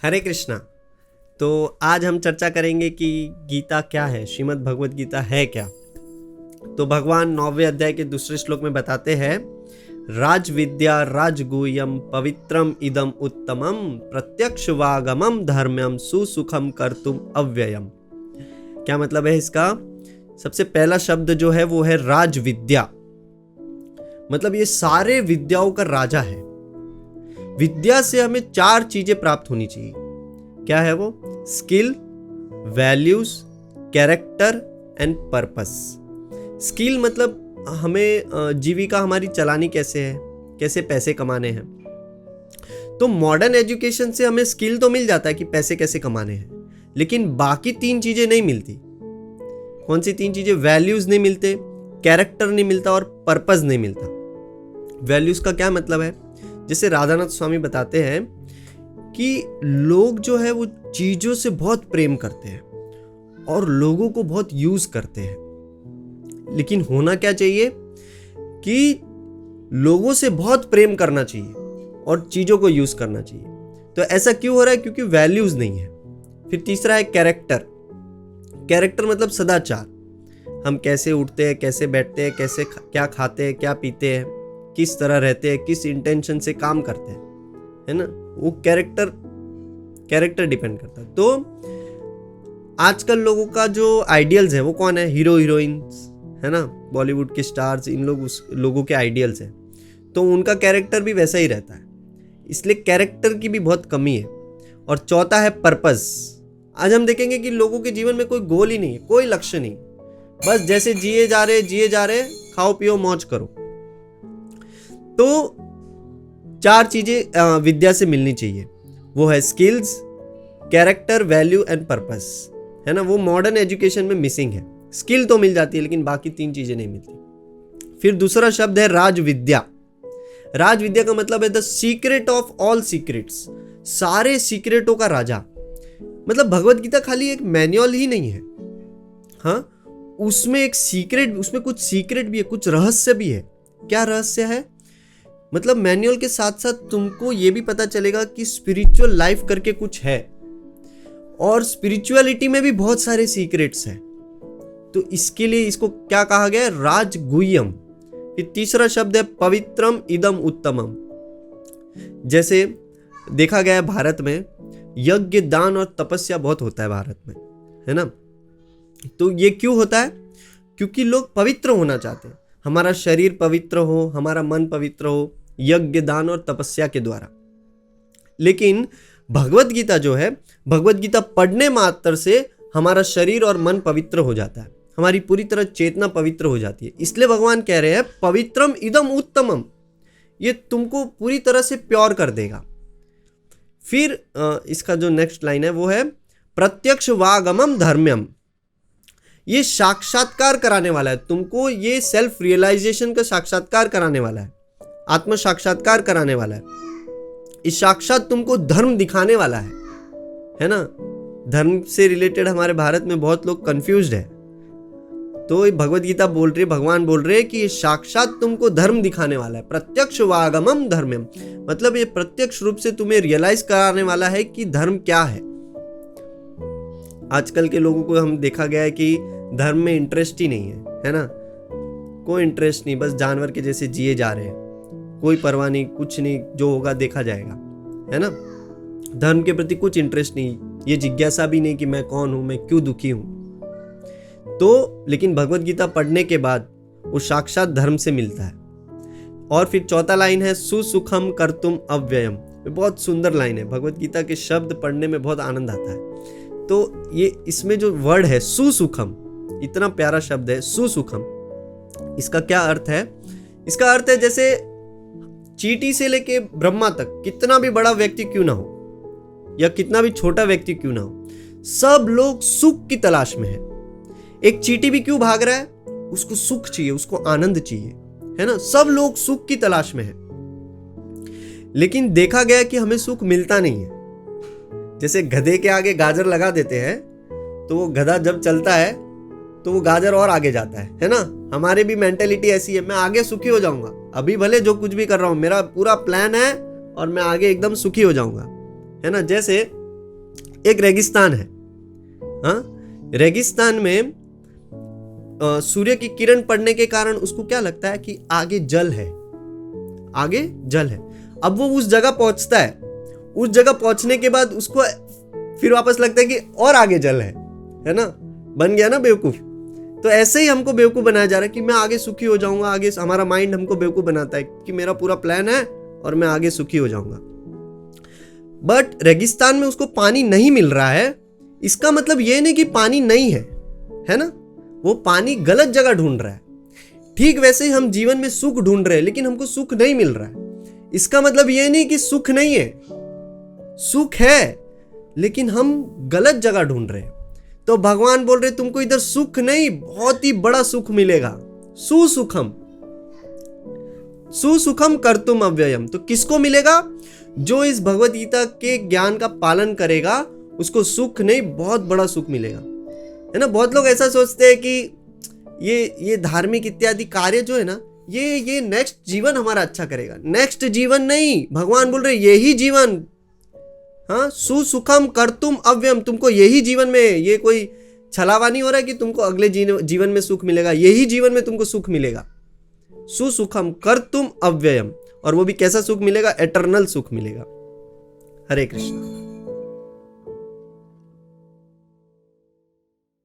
हरे कृष्णा। तो आज हम चर्चा करेंगे कि गीता क्या है, श्रीमद् भगवत गीता है क्या। तो भगवान 9वें अध्याय के दूसरे श्लोक में बताते हैं, राज विद्या राजगुह्यम पवित्रम इदम उत्तमम प्रत्यक्षवागमम धर्म्यम सुसुखम कर्तुम अव्ययम। क्या मतलब है इसका? सबसे पहला शब्द जो है वो है राज विद्या। मतलब ये सारे विद्याओं का राजा है। विद्या से हमें 4 चीजें प्राप्त होनी चाहिए। क्या है वो? Skill, values, character and purpose. Skill मतलब हमें जीविका हमारी चलानी कैसे है, कैसे पैसे कमाने हैं। तो मॉडर्न एजुकेशन से हमें स्किल तो मिल जाता है कि पैसे कैसे कमाने हैं, लेकिन बाकी 3 चीजें नहीं मिलती। कौन सी 3 चीजें? वैल्यूज नहीं मिलते, कैरेक्टर नहीं मिलता और पर्पस नहीं मिलता। वैल्यूज का क्या मतलब है? जैसे राधानाथ स्वामी बताते हैं कि लोग जो है वो चीजों से बहुत प्रेम करते हैं और लोगों को बहुत यूज करते हैं, लेकिन होना क्या चाहिए कि लोगों से बहुत प्रेम करना चाहिए और चीजों को यूज करना चाहिए। तो ऐसा क्यों हो रहा है? क्योंकि वैल्यूज नहीं है। फिर तीसरा है कैरेक्टर। कैरेक्टर मतलब सदाचार। हम कैसे उठते हैं, कैसे बैठते हैं, कैसे क्या खाते हैं, क्या पीते हैं, किस तरह रहते हैं, किस इंटेंशन से काम करते हैं, है ना। वो कैरेक्टर डिपेंड करता है। तो आजकल लोगों का जो आइडियल्स है वो कौन है? हीरो हीरोइंस, है ना, बॉलीवुड के स्टार्स, इन लोग उस लोगों के आइडियल्स हैं। तो उनका कैरेक्टर भी वैसा ही रहता है, इसलिए कैरेक्टर की भी बहुत कमी है। और चौथा है पर्पस। आज हम देखेंगे कि लोगों के जीवन में कोई गोल ही नहीं है, कोई लक्ष्य नहीं, बस जैसे जिए जा रहे, खाओ पियो मौज करो। तो 4 चीजें विद्या से मिलनी चाहिए। वो है skills, character, value and purpose, है ना। वो मॉडर्न एजुकेशन में मिसिंग है। स्किल तो मिल जाती है लेकिन बाकी 3 चीजें नहीं मिलती। फिर दूसरा शब्द है राज विद्या। राज विद्या का मतलब है the secret of all secrets, सारे सीक्रेटों का राजा। मतलब भगवत गीता खाली एक मैनुअल ही नहीं है, हाँ, उसमें एक सीक्रेट, उसमें कुछ सीक्रेट भी है, कुछ रहस्य भी है। क्या रहस्य है? मतलब मैनुअल के साथ साथ तुमको ये भी पता चलेगा कि स्पिरिचुअल लाइफ करके कुछ है, और स्पिरिचुअलिटी में भी बहुत सारे सीक्रेट्स हैं। तो इसके लिए इसको क्या कहा गया है? राजगुह्यम। फिर तीसरा शब्द है पवित्रम इदम उत्तमम। जैसे देखा गया है भारत में यज्ञ, दान और तपस्या बहुत होता है भारत में, है ना। तो ये क्यों होता है? क्योंकि लोग पवित्र होना चाहते हैं। हमारा शरीर पवित्र हो, हमारा मन पवित्र हो, यज्ञ, दान और तपस्या के द्वारा। लेकिन भगवत गीता जो है, भगवत गीता पढ़ने मात्र से हमारा शरीर और मन पवित्र हो जाता है, हमारी पूरी तरह चेतना पवित्र हो जाती है। इसलिए भगवान कह रहे हैं पवित्रम इदम उत्तमम, ये तुमको पूरी तरह से प्योर कर देगा। फिर इसका जो नेक्स्ट लाइन है वो है प्रत्यक्ष वागमम धर्म्यम। ये साक्षात्कार कराने वाला है तुमको, ये सेल्फ रियलाइजेशन का साक्षात्कार कराने वाला है, आत्म साक्षात्कार कराने वाला है। इस साक्षात तुमको धर्म दिखाने वाला है ना। धर्म से रिलेटेड हमारे भारत में बहुत लोग कंफ्यूज्ड है। तो भगवत गीता बोल रही है, भगवान बोल रहे हैं कि ये साक्षात तुमको धर्म दिखाने वाला है। प्रत्यक्ष वागमम धर्म्यम मतलब ये प्रत्यक्ष रूप से तुम्हें रियलाइज कराने वाला है कि धर्म क्या है। आजकल के लोगों को हम देखा गया है कि धर्म में इंटरेस्ट ही नहीं है ना। कोई इंटरेस्ट नहीं, बस जानवर के जैसे जिए जा रहे हैं, कोई परवाह नहीं, कुछ नहीं, जो होगा देखा जाएगा, है ना। धर्म के प्रति कुछ इंटरेस्ट नहीं, ये जिज्ञासा भी नहीं कि मैं कौन हूं, मैं क्यों दुखी हूं। तो लेकिन भगवत गीता पढ़ने के बाद वो साक्षात धर्म से मिलता है। और फिर चौथा लाइन है सुसुखम कर्तुम अव्ययम। बहुत सुंदर लाइन है, भगवत गीता के शब्द पढ़ने में बहुत आनंद आता है। तो ये इसमें जो वर्ड है सुसुखम, इतना प्यारा शब्द है सुसुखम। इसका क्या अर्थ है? इसका अर्थ है जैसे चींटी से लेके ब्रह्मा तक कितना भी बड़ा व्यक्ति क्यों ना हो या कितना भी छोटा व्यक्ति क्यों ना हो, सब लोग सुख की तलाश में है। एक चींटी भी क्यों भाग रहा है? उसको सुख चाहिए, उसको आनंद चाहिए, है ना। सब लोग सुख की तलाश में है, लेकिन देखा गया कि हमें सुख मिलता नहीं है। जैसे गधे के आगे गाजर लगा देते हैं तो वो गधा जब चलता है तो वो गाजर और आगे जाता है ना। हमारी भी मेंटेलिटी ऐसी है, मैं आगे सुखी हो जाऊंगा, अभी भले जो कुछ भी कर रहा हूं, मेरा पूरा प्लान है और मैं आगे एकदम सुखी हो जाऊंगा, है ना। जैसे एक रेगिस्तान है। हाँ, रेगिस्तान में सूर्य की किरण पड़ने के कारण उसको क्या लगता है कि आगे जल है, आगे जल है। अब वो उस जगह पहुंचता है, उस जगह पहुंचने के बाद उसको फिर वापस लगता है कि और आगे जल है ना, बन गया ना बेवकूफ। तो ऐसे ही हमको बेवकूफ बनाया जा रहा है कि मैं आगे सुखी हो जाऊंगा, आगे हमारा माइंड हमको बेवकूफ बनाता है कि मेरा पूरा प्लान है और मैं आगे सुखी हो जाऊंगा। बट रेगिस्तान में उसको पानी नहीं मिल रहा है, इसका मतलब ये नहीं कि पानी नहीं है ना, वो पानी गलत जगह ढूंढ रहा है। ठीक वैसे ही हम जीवन में सुख ढूंढ रहे हैं लेकिन हमको सुख नहीं मिल रहा है, इसका मतलब ये नहीं कि सुख नहीं है, सुख है लेकिन हम गलत जगह ढूंढ रहे हैं। तो भगवान बोल रहे तुमको इधर सुख नहीं, बहुत ही बड़ा सुख मिलेगा, सुसुखम, सुसुखम कर्तुम अव्ययम। तो किसको मिलेगा? जो इस भगवत गीता के ज्ञान का पालन करेगा उसको सुख नहीं, बहुत बड़ा सुख मिलेगा, है ना। बहुत लोग ऐसा सोचते हैं कि ये धार्मिक इत्यादि कार्य जो है ना, ये नेक्स्ट जीवन हमारा अच्छा करेगा। नेक्स्ट जीवन नहीं, भगवान बोल रहे यही जीवन, हाँ, सुसुखम कर्तुम अव्ययम, तुमको यही जीवन में, ये कोई छलावा नहीं हो रहा है कि तुमको अगले जीवन में सुख मिलेगा, यही जीवन में तुमको सुख मिलेगा। सुसुखम कर्तुम अव्ययम, और वो भी कैसा सुख मिलेगा? एटर्नल सुख मिलेगा। हरे कृष्णा।